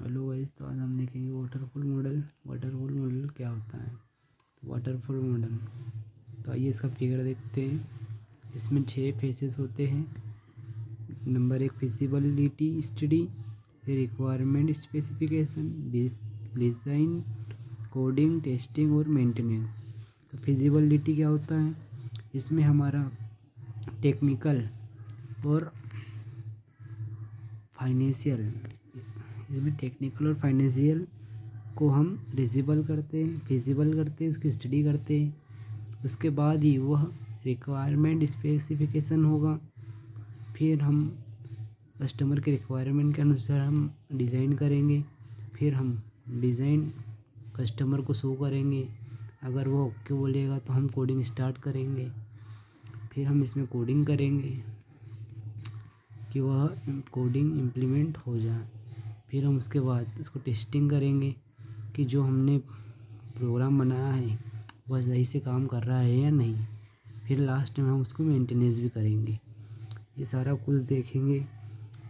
Hello guys, तो आज हम देखेंगे वाटरफॉल मॉडल। वाटरफॉल मॉडल क्या होता है? तो वाटरफॉल मॉडल, तो आइए इसका फिगर देखते हैं। इसमें 6 फेसेस होते हैं। Number 1 feasibility study, requirement specification, design, coding, testing और मेंटेनेंस। तो फिजिबिलिटी क्या होता है? इसमें हमारा टेक्निकल और फाइनेंशियल, इसमें टेक्निकल और फाइनेंशियल को हम रिजिबल करते हैं, फिजिबल करते हैं, उसकी स्टडी करते हैं। उसके बाद ही वह रिक्वायरमेंट स्पेसिफिकेशन होगा। फिर हम कस्टमर के रिक्वायरमेंट के अनुसार हम डिज़ाइन करेंगे। फिर हम डिज़ाइन कस्टमर को शो करेंगे। अगर वो ओके बोलेगा तो हम कोडिंग स्टार्ट करेंगे। फिर हम इसमें कोडिंग करेंगे कि वह कोडिंग इम्प्लीमेंट हो जाए। फिर हम उसके बाद उसको टेस्टिंग करेंगे कि जो हमने प्रोग्राम बनाया है वह सही से काम कर रहा है या नहीं। फिर लास्ट में हम उसको मेंटेनेंस भी करेंगे। ये सारा कुछ देखेंगे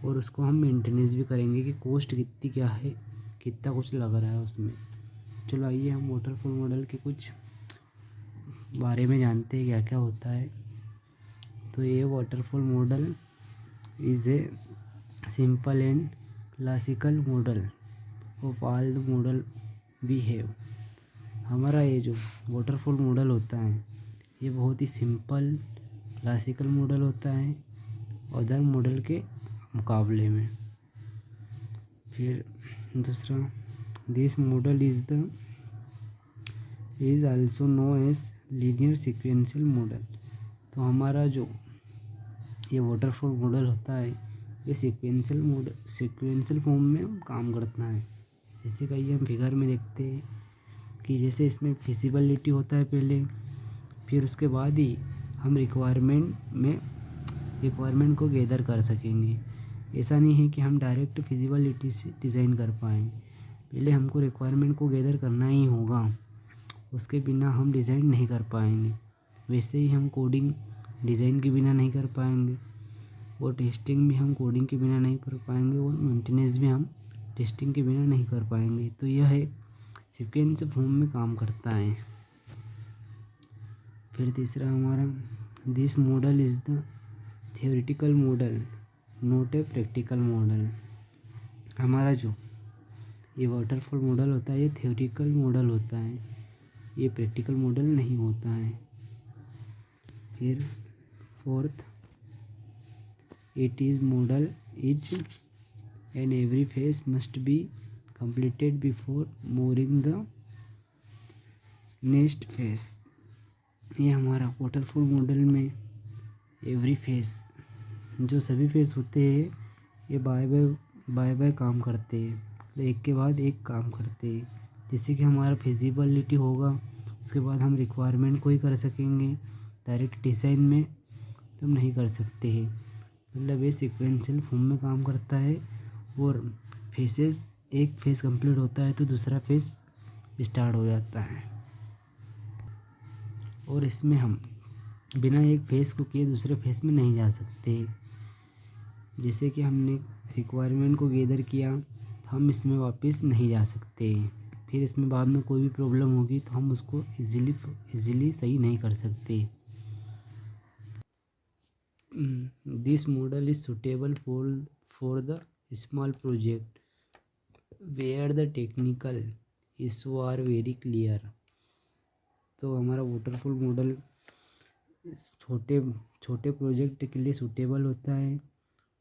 और उसको हम मेंटेनेंस भी करेंगे कि कॉस्ट कितनी क्या है, कितना कुछ लग रहा है उसमें। चलो आइए हम वाटरफॉल मॉडल के कुछ बारे में जानते हैं क्या क्या होता है। तो ये waterfall model is a simple and classical model of all the model we have. हमारा ये जो वाटरफॉल मॉडल होता है ये बहुत ही सिंपल क्लासिकल मॉडल होता है अदर मॉडल के मुकाबले में। फिर दूसरा, this model is also known as linear sequential model. तो हमारा जो ये वाटरफॉल मॉडल होता है ये सीक्वेंशियल फॉर्म में काम करता है। जैसे कहिए हम फिगर में देखते हैं कि जैसे इसमें फिजिबिलिटी होता है पहले, फिर उसके बाद ही हम रिक्वायरमेंट को गैदर कर सकेंगे। ऐसा नहीं है कि हम डायरेक्ट फिजिबिलिटी से डिज़ाइन कर पाएँ। पहले हमको रिक्वायरमेंट को गैदर करना ही होगा, उसके बिना हम डिज़ाइन नहीं कर पाएंगे। वैसे ही हम कोडिंग डिज़ाइन के बिना नहीं कर पाएंगे और टेस्टिंग भी हम कोडिंग के बिना नहीं कर पाएंगे और मेंटेनेंस भी हम टेस्टिंग के बिना नहीं कर पाएंगे। तो यह एक सीक्वेंस फॉर्म में काम करता है। फिर तीसरा हमारा, this model is the theoretical model not a practical model. हमारा जो ये वाटरफॉल मॉडल होता है ये थियोरेटिकल मॉडल होता है, ये प्रैक्टिकल मॉडल नहीं होता है। फिर fourth, it is model is and every face must be completed before moving the next face. ये हमारा वाटरफॉल मॉडल में एवरी फेस, जो सभी फेस होते हैं ये बाय बाय काम करते हैं, तो एक के बाद एक काम करते हैं। जैसे कि हमारा फिजिबिलिटी होगा उसके बाद हम रिक्वायरमेंट को ही कर सकेंगे, डायरेक्ट डिज़ाइन में तो हम नहीं कर सकते हैं। मतलब ये सीक्वेंशियल फॉर्म में काम करता है और फेसेस, एक फेस कंप्लीट होता है तो दूसरा फेस स्टार्ट हो जाता है। और इसमें हम बिना एक फेस को किए दूसरे फेस में नहीं जा सकते। जैसे कि हमने रिक्वायरमेंट को गैदर किया तो हम इसमें वापस नहीं जा सकते। फिर इसमें बाद में कोई भी प्रॉब्लम होगी तो हम उसको इजीली सही नहीं कर सकते। This model is suitable for the small project where the technical issue are very clear. तो हमारा वाटरफॉल मॉडल छोटे छोटे प्रोजेक्ट के लिए सूटेबल होता है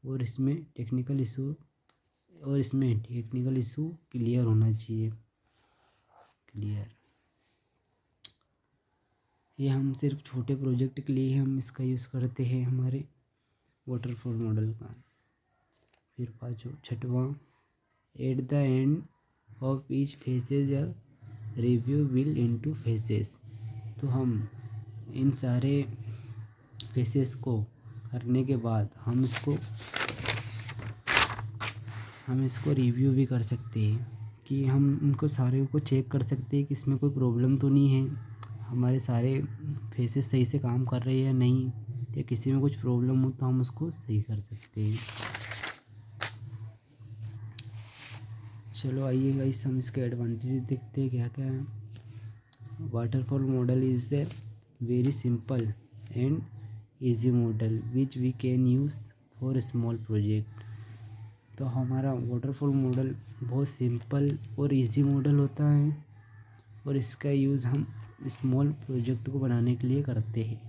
और इसमें टेक्निकल इशू क्लियर होना चाहिए। ये हम सिर्फ छोटे प्रोजेक्ट के लिए हम इसका यूज़ करते हैं हमारे वाटरफॉल मॉडल का। फिर छठवां, at the end of each faces a review will into faces. तो हम इन सारे फेसेस को करने के बाद हम इसको रिव्यू भी कर सकते हैं कि हम उनको सारे को चेक कर सकते हैं कि इसमें कोई प्रॉब्लम तो नहीं है, हमारे सारे फेसेस सही से काम कर रहे हैं या नहीं, या किसी में कुछ प्रॉब्लम हो तो हम उसको सही कर सकते हैं। चलो आइए गाइस हम इसके एडवांटेज देखते हैं क्या क्या है। Waterfall model is a very simple and easy model which we can use for small project. तो हमारा वाटरफॉल मॉडल बहुत सिंपल और इजी मॉडल होता है और इसका यूज़ हम स्मॉल प्रोजेक्ट को बनाने के लिए करते हैं।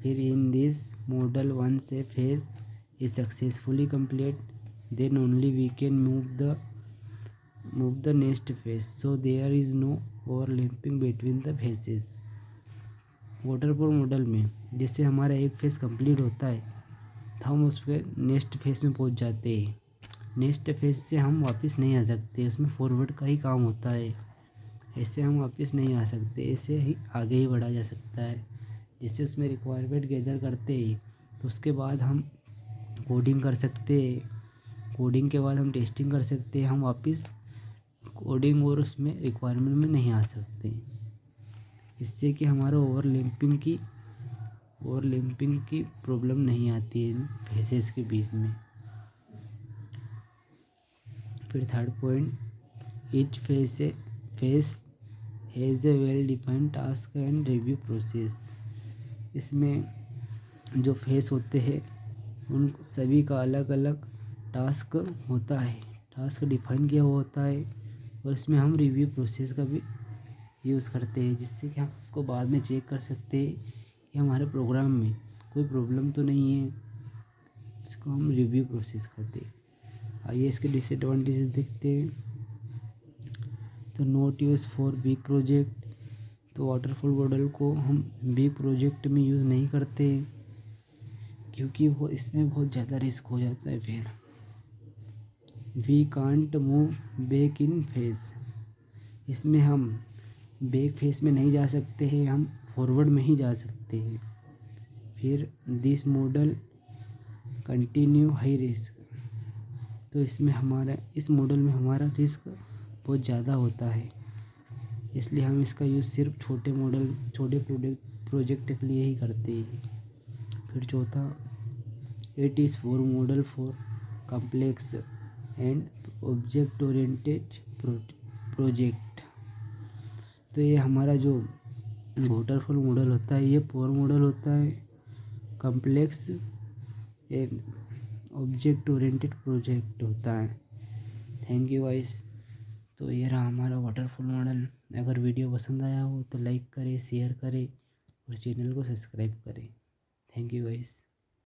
फिर in this model once a phase is successfully complete then only we can move the next phase, so there is no overlapping between the phases। Waterfall model में जैसे हमारा एक फेज़ कंप्लीट होता है तो हम उस पर नेक्स्ट फेज़ में पहुंच जाते हैं। नेक्स्ट फेज़ से हम वापस नहीं आ सकते, उसमें फॉरवर्ड का ही काम होता है। ऐसे हम वापस नहीं आ सकते, ऐसे ही आगे ही बढ़ा जा सकता है। जैसे उसमें रिक्वायरमेंट गैदर करते हैं तो उसके बाद हम कोडिंग कर सकते हैं, कोडिंग के बाद हम टेस्टिंग कर सकते हैं। हम वापस कोडिंग और उसमें रिक्वायरमेंट में नहीं आ सकते, इससे कि हमारा ओवरलैपिंग की प्रॉब्लम नहीं आती है फेसेस के बीच में। फिर third point, each face has a well defined task and review process. इसमें जो फेस होते हैं उन सभी का अलग अलग टास्क होता है, टास्क डिफाइन किया हुआ होता है और इसमें हम रिव्यू प्रोसेस का भी यूज़ करते हैं, जिससे कि हम उसको बाद में चेक कर सकते हैं कि हमारे प्रोग्राम में कोई प्रॉब्लम तो नहीं है। इसको हम रिव्यू प्रोसेस करते हैं। आइए इसके डिसएडवांटेजेस देखते हैं। तो not use for big project. तो वाटरफॉल मॉडल को हम बिग प्रोजेक्ट में यूज़ नहीं करते क्योंकि वो इसमें बहुत ज़्यादा रिस्क हो जाता है। फिर we can't move back in phase. इसमें हम बैक फेज में नहीं जा सकते हैं, हम फॉरवर्ड में ही जा सकते हैं। फिर this model continue high risk. तो इस मॉडल में हमारा रिस्क बहुत ज़्यादा होता है, इसलिए हम इसका यूज़ सिर्फ छोटे प्रोजेक्ट के लिए ही करते हैं। फिर चौथा, it is for model for complex and object oriented project. तो ये हमारा जो वाटरफॉल मॉडल होता है ये पोर मॉडल होता है, complex and object oriented project होता है। Thank you guys. तो ये रहा हमारा वाटरफॉल मॉडल। अगर वीडियो पसंद आया हो तो लाइक करें, शेयर करें और चैनल को सब्सक्राइब करें। Thank you guys.